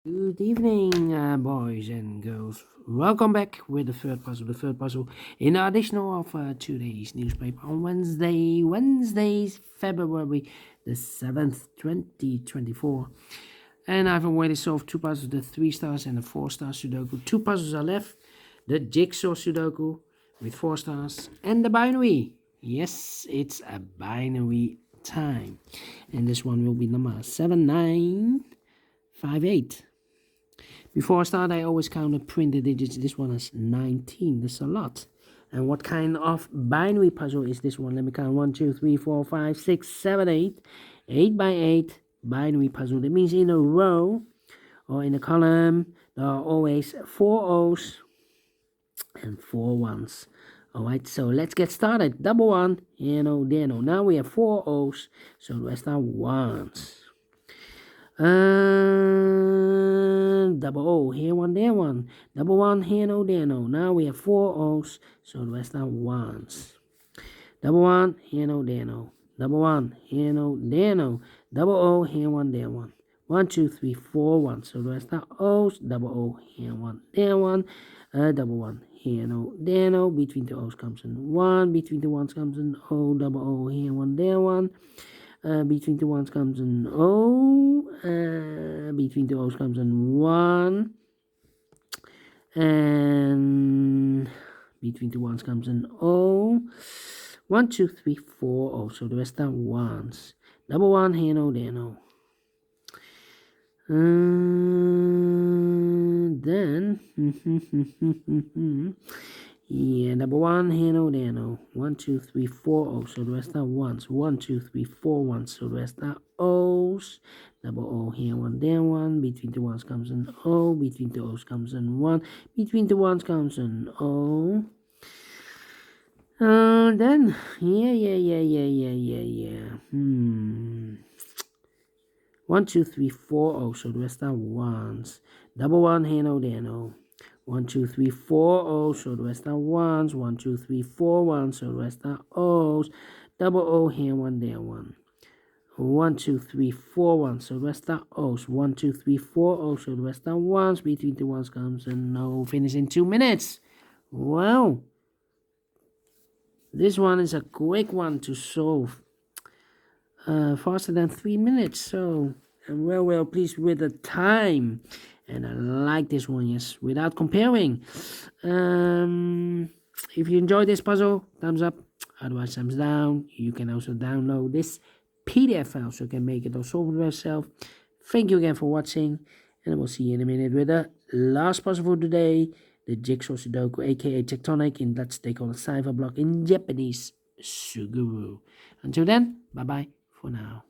Good evening, boys and girls. Welcome back with the third puzzle. The third puzzle in the additional of today's newspaper on Wednesday, February the 7th, 2024. And I've already solved two puzzles, the 3-stars and the 4-star Sudoku. Two puzzles are left, the Jigsaw Sudoku with 4 stars and the binary. Yes, it's a binary time. And this one will be number 7958. Before I start, I always count and print the digits. This one is 19. That's a lot. And what kind of binary puzzle is this one? Let me count. 1, 2, 3, 4, 5, 6, 7, 8. 8 by 8 binary puzzle. That means in a row or in a column, there are always 4 O's and 4 1s. Alright, so let's get started. Double 1, here no, there no. Now we have 4 O's, so the rest are 1s. Double O, here one, there one. Double 1, here no, there no. Now we have 4 O's, so the rest are 1s. Double 1, here no, there no. Double 1, here no, there no. Double O, here 1, there 1. 1, 2, 3, 4 1. So the rest are O's. Double O, here 1, there 1. Double 1, here no, there no. Between the O's comes an 1. Between the 1s comes an O. Double O, here 1, there 1. Between the 1s comes an O. Between the O's comes an 1. And between the 1s comes an O. 1, 2, 3, 4 O. So the rest are 1s. Double 1, here no, there no. Then yeah, double 1, here no, there no. 1, 2, 3, 4 O's, so the rest are 1s. 1, 2, 3, 4 1s, so the rest are O's. Double O, here 1, there 1. Between the 1s comes an O. Between the O's comes an 1. Between the 1s comes an O. Then, yeah. 1, 2, 3, 4 O's, so the rest are 1s. Double 1, here no, there no. 1, 2, 3, 4 O's, so the rest are 1s. 1, 2, 3, 4 1s, so the rest are O's. Double O, here 1, there 1. 1, 2, 3, 4 1s, so the rest are O's. 1, 2, 3, 4 O's, so the rest are 1s. Between the 1s comes an O. Finish in 2 minutes. Well, this one is a quick one to solve. Faster than 3 minutes, so I'm well pleased with the time, and I like this one, yes, without comparing. If you enjoyed this puzzle, thumbs up, otherwise thumbs down. You can also download this PDF file so you can make it or solve it yourself. Thank you again for watching, and I will see you in a minute with the last puzzle for today, the Jigsaw Sudoku, aka Tectonic, in Dutch they call it cipher block, in Japanese Suguru. Until then, bye bye for now.